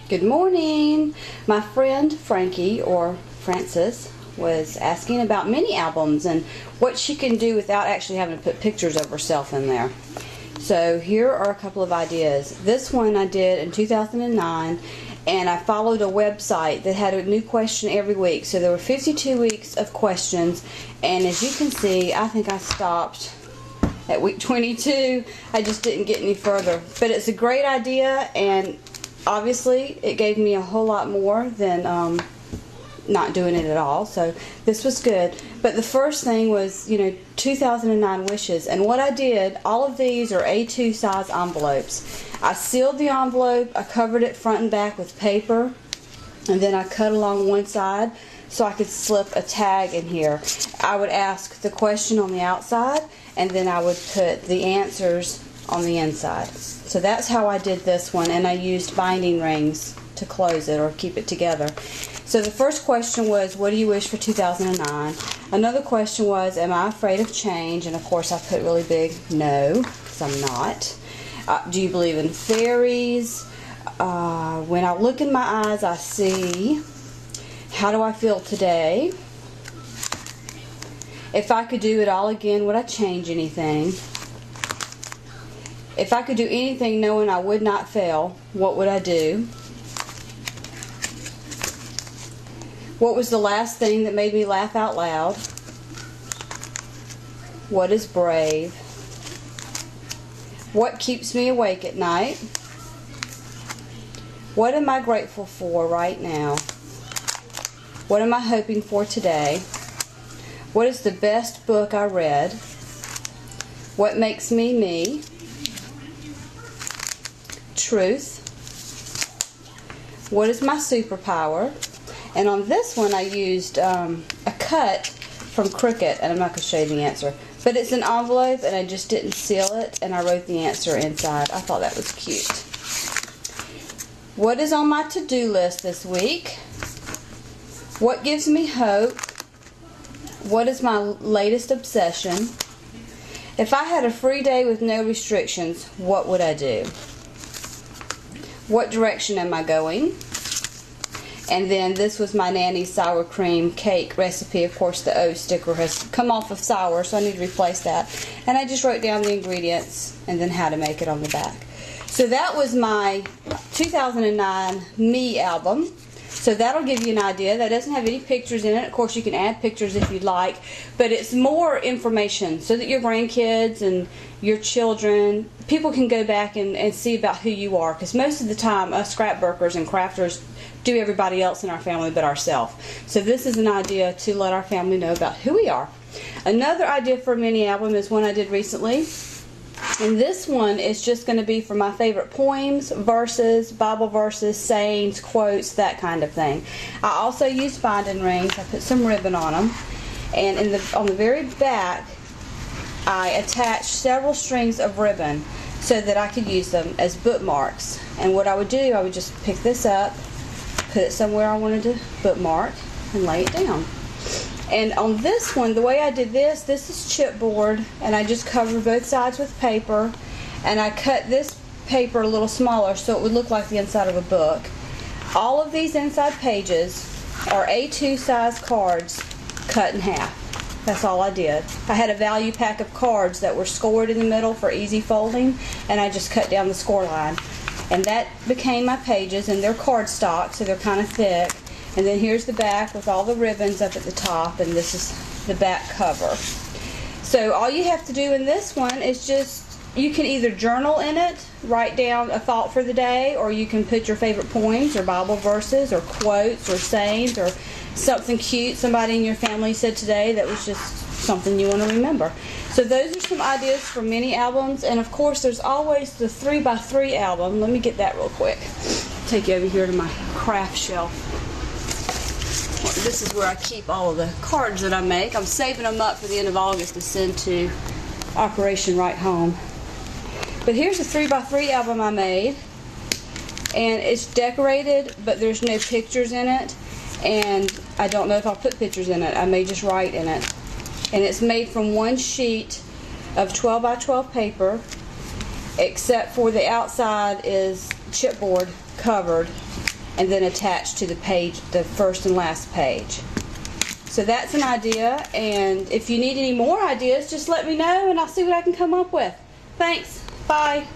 Good morning. My friend Frankie, or Frances, was asking about mini albums and what she can do without actually having to put pictures of herself in there. So here are a couple of ideas. This one I did in 2009, and I followed a website that had a new question every week. So there were 52 weeks of questions, and as you can see, I think I stopped at week 22. I just didn't get any further. But it's a great idea, and obviously it gave me a whole lot more than not doing it at all. So this was good. But the first thing was, 2009 wishes. And what I did, all of these are A2 size envelopes. I sealed the envelope, I covered it front and back with paper, and then I cut along one side so I could slip a tag in here. I would ask the question on the outside, and then I would put the answers on the inside. So that's how I did this one, and I used binding rings to close it or keep it together. So the first question was, what do you wish for 2009? Another question was, am I afraid of change? And of course I put really big, no, because I'm not. Do you believe in fairies? When I look in my eyes, I see. How do I feel today? If I could do it all again, would I change anything? If I could do anything knowing I would not fail, what would I do? What was the last thing that made me laugh out loud? What is brave? What keeps me awake at night? What am I grateful for right now? What am I hoping for today? What is the best book I read? What makes me me? Truth. What is my superpower? And on this one I used a cut from Cricut, and I'm not going to show you the answer. But it's an envelope, and I just didn't seal it, and I wrote the answer inside. I thought that was cute. What is on my to-do list this week? What gives me hope? What is my latest obsession? If I had a free day with no restrictions, what would I do? What direction am I going? And then this was my Nanny's sour cream cake recipe. Of course, the O sticker has come off of sour, so I need to replace that. And I just wrote down the ingredients and then how to make it on the back. So that was my 2009 Me album. So that'll give you an idea. That doesn't have any pictures in it. Of course, you can add pictures if you'd like, but it's more information so that your grandkids and your children, people can go back and see about who you are, because most of the time us scrapbookers and crafters do everybody else in our family but ourselves. So this is an idea to let our family know about who we are. Another idea for a mini album is one I did recently. And this one is just going to be for my favorite poems, verses, Bible verses, sayings, quotes, that kind of thing. I also used binding rings. I put some ribbon on them. And on the very back, I attached several strings of ribbon so that I could use them as bookmarks. And what I would do, I would just pick this up, put it somewhere I wanted to bookmark, and lay it down. And on this one, the way I did this is chipboard, and I just covered both sides with paper, and I cut this paper a little smaller so it would look like the inside of a book. All of these inside pages are A2 size cards cut in half. That's all I did. I had a value pack of cards that were scored in the middle for easy folding, and I just cut down the score line. And that became my pages, and they're cardstock, so they're kind of thick. And then here's the back with all the ribbons up at the top, and this is the back cover. So all you have to do in this one is just, you can either journal in it, write down a thought for the day, or you can put your favorite poems or Bible verses or quotes or sayings or something cute somebody in your family said today that was just something you want to remember. So those are some ideas for mini albums, and of course there's always the 3x3 album. Let me get that real quick. Take you over here to my craft shelf. This is where I keep all of the cards that I make. I'm saving them up for the end of August to send to Operation Right Home. But here's a 3x3 album I made, and it's decorated, but there's no pictures in it, and I don't know if I'll put pictures in it. I may just write in it. And it's made from one sheet of 12x12 paper, except for the outside is chipboard covered. and then attach to the page, the first and last page. So that's an idea, and if you need any more ideas, just let me know and I'll see what I can come up with. Thanks. Bye.